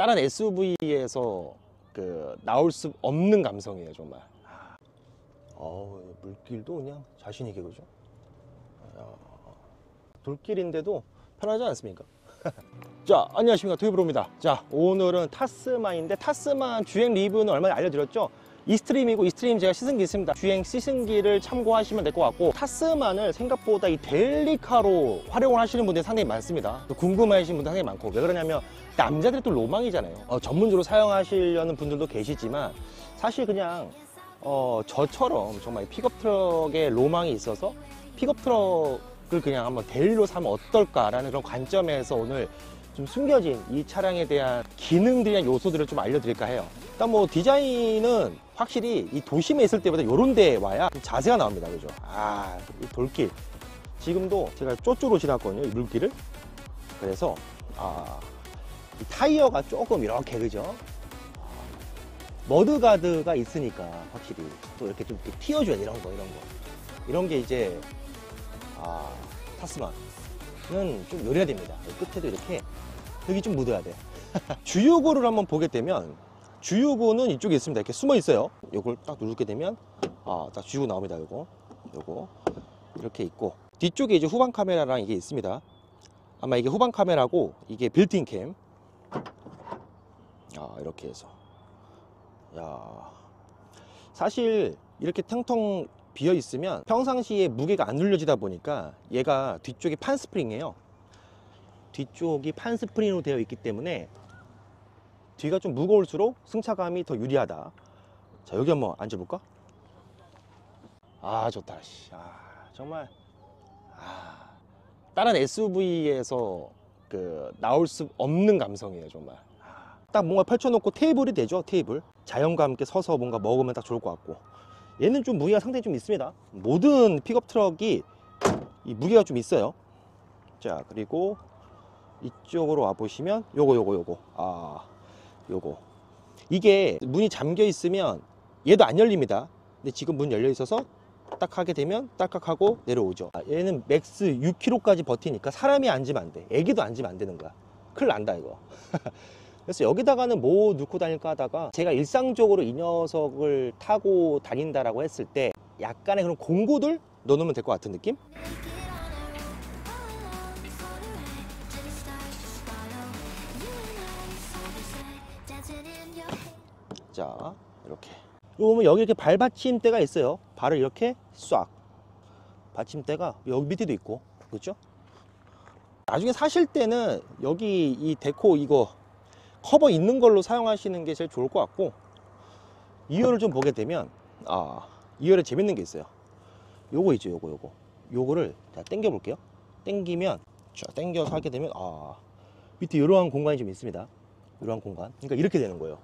다른 SUV에서 나올 수 없는 감성이에요 정말. 물길도 그냥 자신 있게 그죠? 돌길인데도 편하지 않습니까? 자, 안녕하십니까, 토요브로입니다. 자, 오늘은 타스만인데, 타스만 주행 리뷰는 얼마 전에 알려드렸죠? 이스트림이고, 이스트림 제가 시승기 있습니다. 주행 시승기를 참고하시면 될 것 같고, 타스만을 생각보다 이 데일리카로 활용을 하시는 분들이 상당히 많습니다. 궁금해하시는 분들 상당히 많고, 왜 그러냐면 남자들이 또 로망이잖아요. 전문적으로 사용하시려는 분들도 계시지만, 사실 그냥 저처럼 정말 픽업 트럭에 로망이 있어서 픽업 트럭을 그냥 한번 데일리로 사면 어떨까라는 그런 관점에서 오늘 좀 숨겨진 이 차량에 대한 기능들이나 요소들을 좀 알려드릴까 해요. 일단 뭐 디자인은 확실히 이 도심에 있을 때보다 요런 데 와야 자세가 나옵니다. 그죠? 이 돌길. 지금도 제가 쪼쪼로 지났거든요, 이 물길을. 그래서 이 타이어가 조금 이렇게, 그죠? 머드가드가 있으니까 확실히 또 이렇게 좀 이렇게 튀어줘야 돼. 이런 게 이제 타스만은 좀 요래야 됩니다. 끝에도 이렇게 여기 좀 묻어야 돼. 주유구를 한번 보게 되면, 주유구는 이쪽에 있습니다. 이렇게 숨어 있어요. 요걸 딱 누르게 되면 딱 주유구 나옵니다. 요거 이렇게 있고, 뒤쪽에 이제 후방 카메라랑 이게 있습니다. 아마 이게 후방 카메라고 이게 빌트인 캠. 이렇게 해서 사실 이렇게 텅텅 비어 있으면 평상시에 무게가 안 눌려지다 보니까 얘가 뒤쪽이 판스프링이에요. 뒤쪽이 판스프링으로 되어 있기 때문에 뒤가 좀 무거울수록 승차감이 더 유리하다. 자, 여기 한번 앉아볼까? 좋다. 정말 다른 SUV에서 나올 수 없는 감성이에요 정말. 딱 뭔가 펼쳐놓고 테이블이 되죠. 테이블 자연과 함께 서서 뭔가 먹으면 딱 좋을 것 같고, 얘는 좀 무게가 상당히 좀 있습니다. 모든 픽업 트럭이 이 무게가 좀 있어요. 자, 그리고 이쪽으로 와 보시면 요거 이게 문이 잠겨 있으면 얘도 안 열립니다. 근데 지금 문 열려 있어서 딱 하게 되면 딸깍 하고 내려오죠. 얘는 맥스 6km까지 버티니까 사람이 앉으면 안 돼. 애기도 앉으면 안 되는 거야. 큰일 난다 이거. 그래서 여기다가는 뭐 넣고 다닐까 하다가, 제가 일상적으로 이 녀석을 타고 다닌다라고 했을 때 약간의 그런 공구들 넣어놓으면 될 것 같은 느낌? 자, 이렇게 보면 여기 이렇게 발 받침대가 있어요. 발을 이렇게 싹, 받침대가 여기 밑에도 있고, 그렇죠? 나중에 사실 때는 여기 이 데코 이거 커버 있는 걸로 사용하시는 게 제일 좋을 것 같고, 2열을 좀 보게 되면 2열에 재밌는 게 있어요. 요거 있죠. 요거를 자 당겨 볼게요. 당기면 자 당겨서 하게 되면 밑에 이러한 공간이 좀 있습니다. 이러한 공간. 그러니까 이렇게 되는 거예요.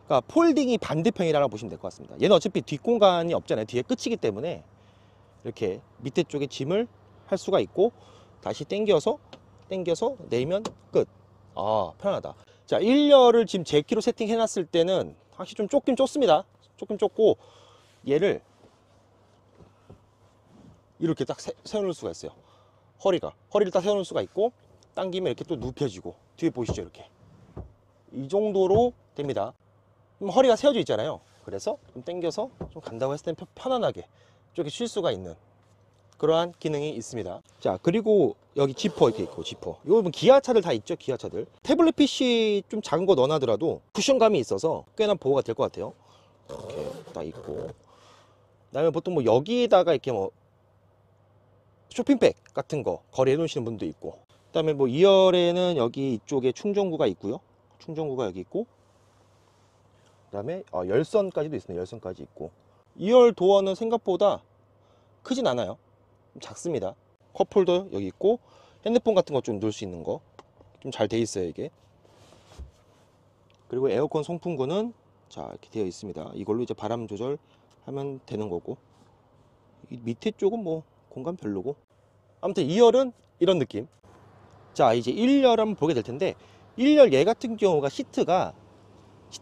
그러니까 폴딩이 반대편이라고 보시면 될 것 같습니다. 얘는 어차피 뒷공간이 없잖아요. 뒤에 끝이기 때문에 이렇게 밑에 쪽에 짐을 할 수가 있고, 다시 당겨서 내면 끝. 편하다. 자, 1열을 지금 제 키로 세팅해 놨을 때는 확실히 좀 좁긴 좁습니다. 조금 좁고, 얘를 이렇게 딱 세워놓을 수가 있어요. 허리를 딱 세워놓을 수가 있고, 당기면 이렇게 또 눕혀지고, 뒤에 보시죠. 이렇게 이 정도로 됩니다. 그럼 허리가 세워져 있잖아요. 그래서 좀 당겨서 좀 간다고 했을 때 편안하게 이렇게 쉴 수가 있는 그러한 기능이 있습니다. 자, 그리고 여기 지퍼 이렇게 있고, 지퍼. 이거 기아차들 다 있죠, 기아차들. 태블릿 PC 좀 작은 거 넣어놔더라도 쿠션감이 있어서 꽤나 보호가 될 것 같아요. 이렇게 딱 있고, 그다음에 보통 뭐 여기다가 이렇게 뭐 쇼핑백 같은 거 거리해 놓으시는 분도 있고, 그다음에 뭐 2열에는 여기 이쪽에 충전구가 있고요. 충전구가 여기 있고, 그다음에 열선까지도 있습니다. 열선까지 있고, 2열 도어는 생각보다 크진 않아요. 작습니다. 컵홀더 여기 있고, 핸드폰 같은 거 좀 넣을 수 있는 거 좀 잘 돼 있어요 이게. 그리고 에어컨 송풍구는 자 이렇게 되어 있습니다. 이걸로 이제 바람 조절하면 되는 거고, 이 밑에 쪽은 뭐 공간 별로고. 아무튼 2열은 이런 느낌. 자, 이제 1열 한번 보게 될 텐데, 1열 얘 같은 경우가 시트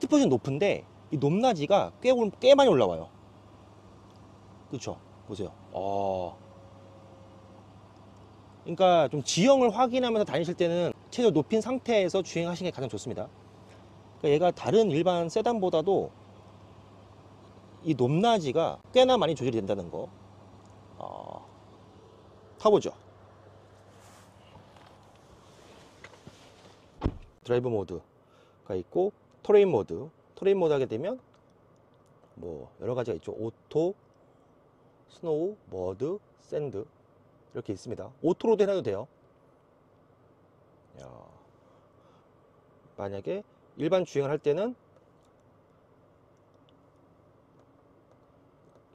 포지션 높은데 이 높낮이가 꽤 많이 올라와요. 그렇죠? 보세요. 그러니까 좀 지형을 확인하면서 다니실 때는 자체를 높인 상태에서 주행하시는 게 가장 좋습니다. 그러니까 얘가 다른 일반 세단보다도 이 높낮이가 꽤나 많이 조절이 된다는 거. 타보죠. 드라이브 모드가 있고 터레인 모드 하게 되면 뭐 여러 가지가 있죠. 오토, 스노우, 머드, 샌드 이렇게 있습니다. 오토로도 해놔도 돼요. 만약에 일반 주행을 할 때는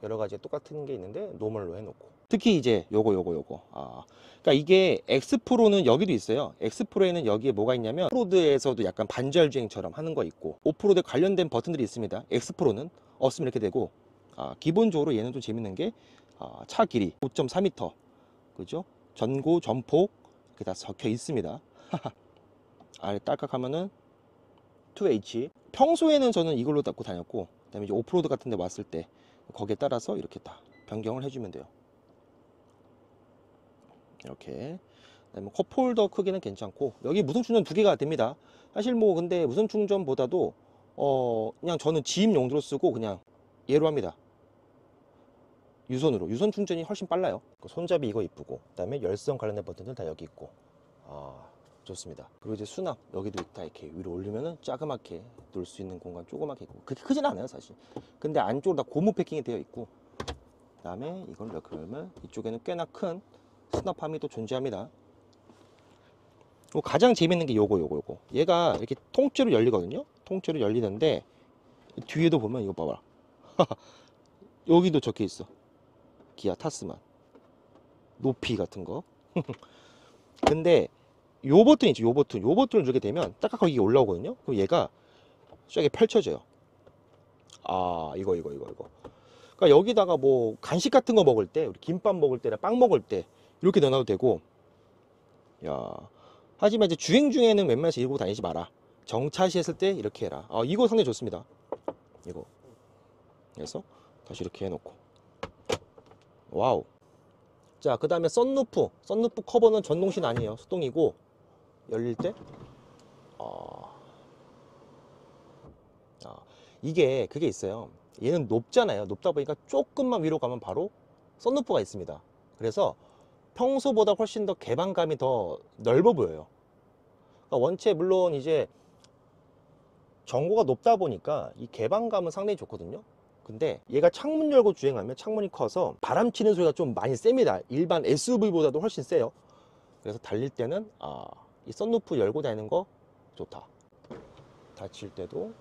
여러 가지 똑같은 게 있는데 노멀로 해놓고, 특히 이제 요거 그러니까 이게 X프로는 여기도 있어요. X프로에는 여기에 뭐가 있냐면 오프로드에서도 약간 반절 주행처럼 하는 거 있고 오프로드 관련된 버튼들이 있습니다. X프로는 없으면 이렇게 되고, 기본적으로 얘는 좀 재밌는 게 차 길이 5.4m 그죠? 전고 전폭 이렇게 다 적혀 있습니다. 아래 딸깍하면은 2H. 평소에는 저는 이걸로 닫고 다녔고, 그 다음에 이제 오프로드 같은 데 왔을 때 거기에 따라서 이렇게 다 변경을 해주면 돼요. 이렇게. 그다음에 컵홀더 크기는 괜찮고, 여기 무선 충전 2개가 됩니다. 사실 뭐 근데 무선 충전보다도 그냥 저는 지임 용도로 쓰고 그냥 얘로 합니다. 유선 충전이 훨씬 빨라요. 손잡이 이거 이쁘고, 그다음에 열선 관련된 버튼들 다 여기 있고, 좋습니다. 그리고 이제 수납 여기도 다 이렇게 위로 올리면은 자그맣게 놓을 수 있는 공간 조그맣게 있고, 그렇게 크진 않아요 사실. 근데 안쪽으로 다 고무 패킹이 되어 있고, 그다음에 이걸 이렇게 열면 이쪽에는 꽤나 큰 수납함이 또 존재합니다. 그리고 가장 재밌는 게 요거 얘가 이렇게 통째로 열리거든요. 통째로 열리는데 뒤에도 보면 이거 봐봐. 여기도 적혀 있어. 기아 타스만 높이 같은 거. 근데 요 버튼 있죠. 요 버튼을 누르게 되면 딱 거기 올라오거든요. 그럼 얘가 쫙 펼쳐져요. 이거. 그러니까 여기다가 뭐 간식 같은 거 먹을 때, 우리 김밥 먹을 때나 빵 먹을 때 이렇게 넣어놔도 되고. 하지만 이제 주행 중에는 웬만해서 이러고 다니지 마라. 정차시 했을 때 이렇게 해라. 이거 상당히 좋습니다. 이거. 그래서 다시 이렇게 해놓고. 와우. 자, 그 다음에 썬루프 커버는 전동신 아니에요. 수동이고, 열릴 때 이게 그게 있어요. 얘는 높잖아요. 높다 보니까 조금만 위로 가면 바로 썬루프가 있습니다. 그래서 평소보다 훨씬 더 개방감이 더 넓어 보여요. 그러니까 원체 물론 이제 전고가 높다 보니까 이 개방감은 상당히 좋거든요. 근데 얘가 창문 열고 주행하면 창문이 커서 바람 치는 소리가 좀 많이 셉니다. 일반 SUV보다도 훨씬 세요. 그래서 달릴 때는 이 썬루프 열고 다니는 거 좋다. 닫힐 때도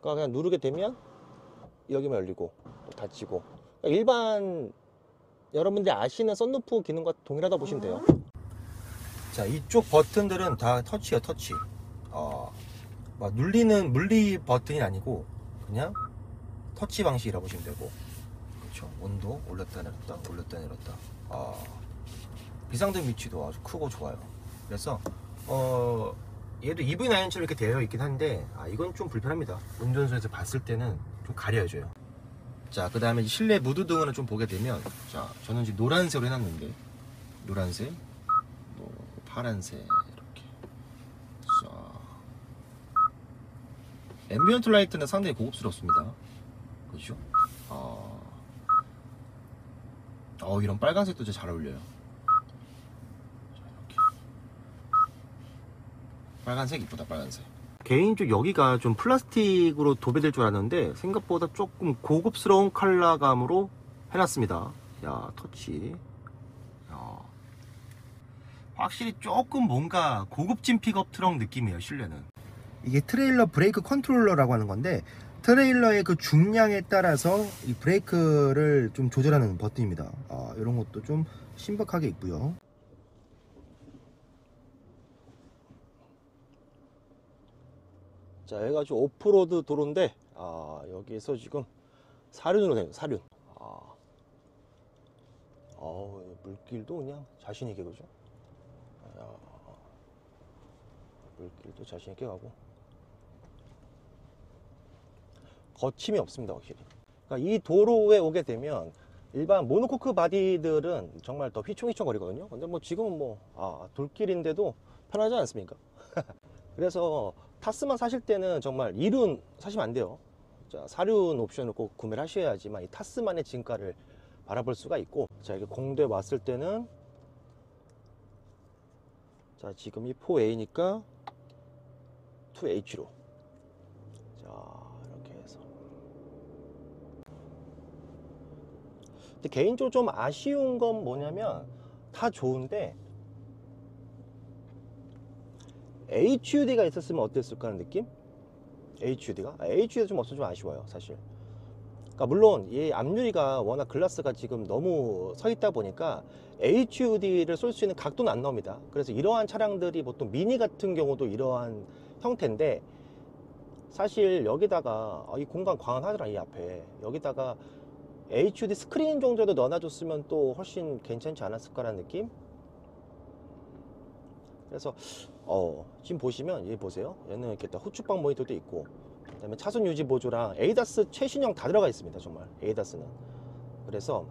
그냥 누르게 되면 여기만 열리고 또 닫히고, 그러니까 일반 여러분들이 아시는 썬루프 기능과 동일하다 보시면 돼요. 자, 이쪽 버튼들은 다 터치예요. 터치. 막 눌리는 물리 버튼이 아니고 그냥 터치 방식이라고 보시면 되고, 그렇죠. 온도 올렸다 내렸다. 비상등 위치도 아주 크고 좋아요. 그래서 얘도 EV9처럼 이렇게 되어 있긴 한데 이건 좀 불편합니다. 운전소에서 봤을 때는 좀 가려져요. 자, 그 다음에 실내 무드 등을 좀 보게 되면, 자, 저는 지금 노란색으로 해놨는데, 노란색, 뭐 파란색 이렇게. 앰비언트 라이트는 상당히 고급스럽습니다. 그렇죠? 이런 빨간색도 진짜 잘 어울려요. 자, 이렇게. 빨간색 이쁘다, 빨간색. 개인적으로 여기가 좀 플라스틱으로 도배될 줄 알았는데 생각보다 조금 고급스러운 컬러감으로 해놨습니다. 야, 터치. 확실히 조금 뭔가 고급진 픽업 트럭 느낌이에요, 실내는. 이게 트레일러 브레이크 컨트롤러라고 하는 건데, 트레일러의 그 중량에 따라서 이 브레이크를 좀 조절하는 버튼입니다. 이런 것도 좀 신박하게 있고요. 자, 여기가 좀 오프로드 도로인데, 여기에서 지금 사륜으로 다녀요. 사륜. 물길도 그냥 자신있게, 그죠? 물길도 자신있게 가고, 거침이 없습니다, 확실히. 그러니까 이 도로에 오게 되면 일반 모노코크 바디들은 정말 더 휘청휘청 거리거든요. 근데 뭐 지금은 뭐 돌길인데도 편하지 않습니까? 그래서 타스만 사실 때는 정말 2륜 사시면 안 돼요. 자, 4륜 옵션을 꼭 구매를 하셔야지만 이 타스만의 진가를 바라볼 수가 있고, 자, 이렇게 공도에 왔을 때는, 자, 지금 이 4A니까 2H로, 자, 이렇게 해서. 근데 개인적으로 좀 아쉬운 건 뭐냐면, 다 좋은데 HUD가 있었으면 어땠을까 하는 느낌? HUD가 좀 없어서 좀 아쉬워요, 사실. 그러니까 물론 이 앞유리가 워낙 글라스가 지금 너무 서 있다 보니까 HUD를 쏠 수 있는 각도는 안 나옵니다. 그래서 이러한 차량들이 보통 미니 같은 경우도 이러한 형태인데, 사실 여기다가 이 공간 광활하더라, 이 앞에. 여기다가 HUD 스크린 정도도 넣어놔줬으면 또 훨씬 괜찮지 않았을까라는 느낌? 그래서 지금 보시면 여기 보세요. 얘는 이렇게 후측방 모니터도 있고, 그 다음에 차선 유지 보조랑 에이다스 최신형 다 들어가 있습니다. 정말 에이다스는. 그래서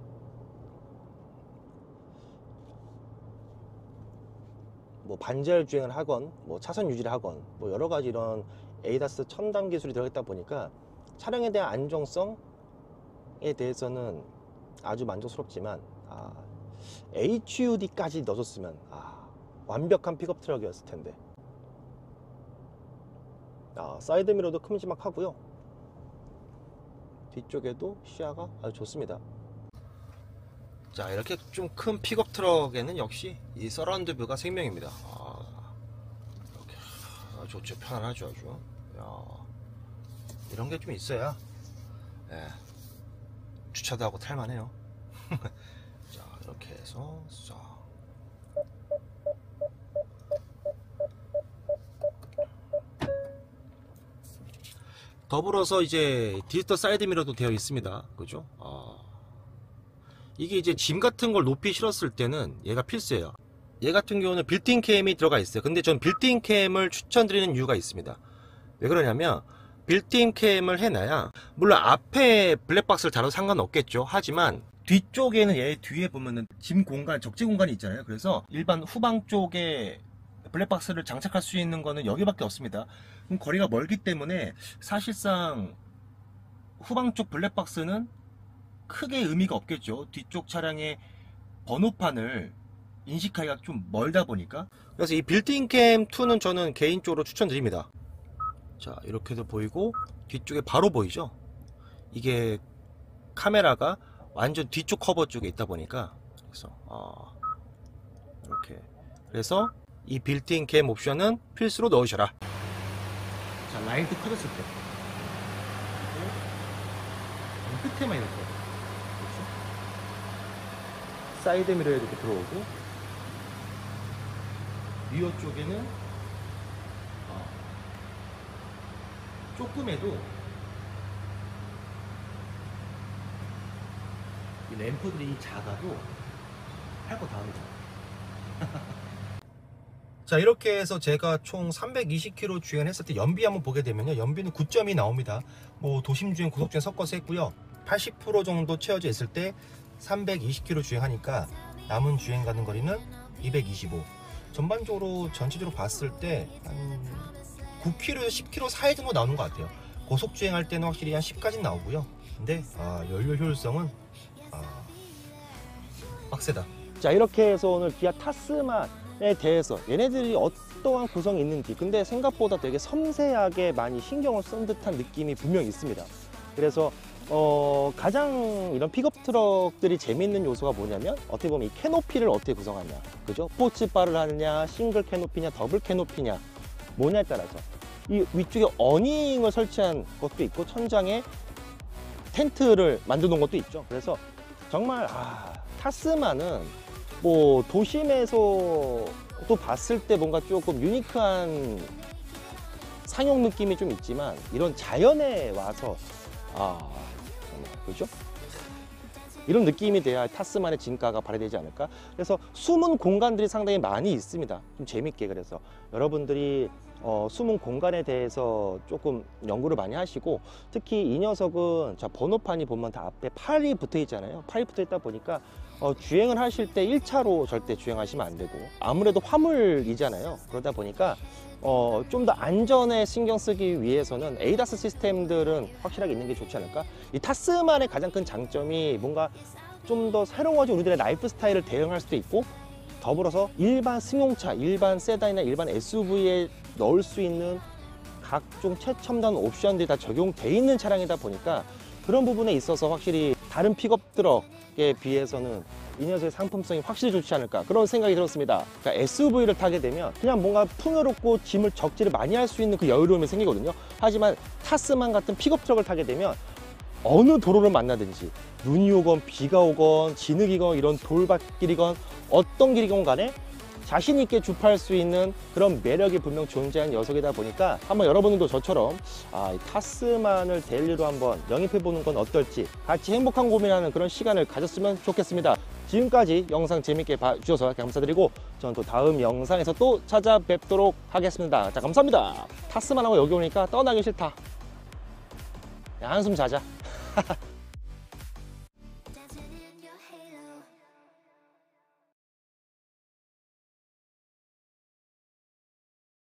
뭐 반절 주행을 하건 뭐 차선 유지를 하건 뭐 여러 가지 이런 에이다스 첨단 기술이 들어있다 보니까 차량에 대한 안정성에 대해서는 아주 만족스럽지만, HUD까지 넣어줬으면 완벽한 픽업 트럭이었을 텐데. 사이드미러도 큼지막하고요. 뒤쪽에도 시야가 아주 좋습니다. 자, 이렇게 좀 큰 픽업 트럭에는 역시 이 서라운드 뷰가 생명입니다. 이렇게 좋죠. 편안하죠, 아주. 이런 게 좀 있어야 주차도 하고 탈만해요. 자, 이렇게 해서 자. 더불어서 이제 디지털 사이드 미러도 되어 있습니다. 그죠? 이게 이제 짐 같은 걸 높이 실었을 때는 얘가 필수예요. 얘 같은 경우는 빌트인 캠이 들어가 있어요. 근데 전 빌트인 캠을 추천드리는 이유가 있습니다. 왜 그러냐면 빌트인 캠을 해놔야, 물론 앞에 블랙박스를 달아도 상관없겠죠. 하지만 뒤쪽에는, 얘 뒤에 보면은 짐 공간, 적재 공간이 있잖아요. 그래서 일반 후방 쪽에 블랙박스를 장착할 수 있는 거는 여기밖에 없습니다. 그럼 거리가 멀기 때문에 사실상 후방 쪽 블랙박스는 크게 의미가 없겠죠. 뒤쪽 차량의 번호판을 인식하기가 좀 멀다 보니까. 그래서 이 빌트인 캠 2는 저는 개인적으로 추천드립니다. 자, 이렇게도 보이고 뒤쪽에 바로 보이죠. 이게 카메라가 완전 뒤쪽 커버 쪽에 있다 보니까, 그래서 이렇게, 그래서 이 빌트인 캠 옵션은 필수로 넣으셔라. 자, 라이트 커졌을 때 끝에만 이렇게, 그렇죠? 사이드 미러에 이렇게 들어오고, 리어 쪽에는 조금해도 이 램프들이 작아도 할 거 다 합니다. 자, 이렇게 해서 제가 총 320km 주행했을 때 연비 한번 보게 되면요, 연비는 9점이 나옵니다. 뭐 도심주행, 고속주행 섞어서 했고요. 80% 정도 채워져 있을 때 320km 주행하니까 남은 주행 가는 거리는 225. 전반적으로 전체적으로 봤을 때 한 9km에서 10km 사이 정도 나오는 것 같아요. 고속주행할 때는 확실히 한 10까지 나오고요. 근데 연료 효율성은 빡세다. 자, 이렇게 해서 오늘 기아 타스만에 대해서 얘네들이 어떠한 구성이 있는지, 근데 생각보다 되게 섬세하게 많이 신경을 쓴 듯한 느낌이 분명히 있습니다. 그래서 가장 이런 픽업 트럭들이 재밌는 요소가 뭐냐면, 어떻게 보면 이 캐노피를 어떻게 구성하냐, 그죠? 스포츠바를 하느냐, 싱글 캐노피냐, 더블 캐노피냐, 뭐냐에 따라서 이 위쪽에 어닝을 설치한 것도 있고, 천장에 텐트를 만들어 놓은 것도 있죠. 그래서 정말 타스만은 뭐 도심에서 또 봤을 때 뭔가 조금 유니크한 상용 느낌이 좀 있지만, 이런 자연에 와서 정말, 그죠? 이런 느낌이 돼야 타스만의 진가가 발휘되지 않을까. 그래서 숨은 공간들이 상당히 많이 있습니다. 좀 재밌게. 그래서 여러분들이 숨은 공간에 대해서 조금 연구를 많이 하시고, 특히 이 녀석은 자 번호판이 보면 다 앞에 팔이 붙어 있잖아요. 팔이 붙어 있다 보니까 주행을 하실 때 1차로 절대 주행하시면 안 되고, 아무래도 화물이잖아요. 그러다 보니까 좀 더 안전에 신경 쓰기 위해서는 에이다스 시스템들은 확실하게 있는 게 좋지 않을까. 이 타스만의 가장 큰 장점이 뭔가 좀 더 새로워진 우리들의 라이프 스타일을 대응할 수도 있고, 더불어서 일반 승용차, 일반 세단이나 일반 SUV에 넣을 수 있는 각종 최첨단 옵션들이 다 적용돼 있는 차량이다 보니까 그런 부분에 있어서 확실히 다른 픽업 트럭에 비해서는 이 녀석의 상품성이 확실히 좋지 않을까, 그런 생각이 들었습니다. 그러니까 SUV를 타게 되면 그냥 뭔가 풍요롭고 짐을 적재를 많이 할 수 있는 그 여유로움이 생기거든요. 하지만 타스만 같은 픽업 트럭을 타게 되면 어느 도로를 만나든지 눈이 오건 비가 오건 진흙이건 이런 돌밭길이건 어떤 길이건 간에 자신 있게 주파할 수 있는 그런 매력이 분명 존재하는 녀석이다 보니까 한번 여러분들도 저처럼 이 타스만을 데일리로 한번 영입해 보는 건 어떨지, 같이 행복한 고민하는 그런 시간을 가졌으면 좋겠습니다. 지금까지 영상 재밌게 봐주셔서 감사드리고, 저는 또 다음 영상에서 또 찾아뵙도록 하겠습니다. 자, 감사합니다. 타스만하고 여기 오니까 떠나기 싫다. 한숨 자자.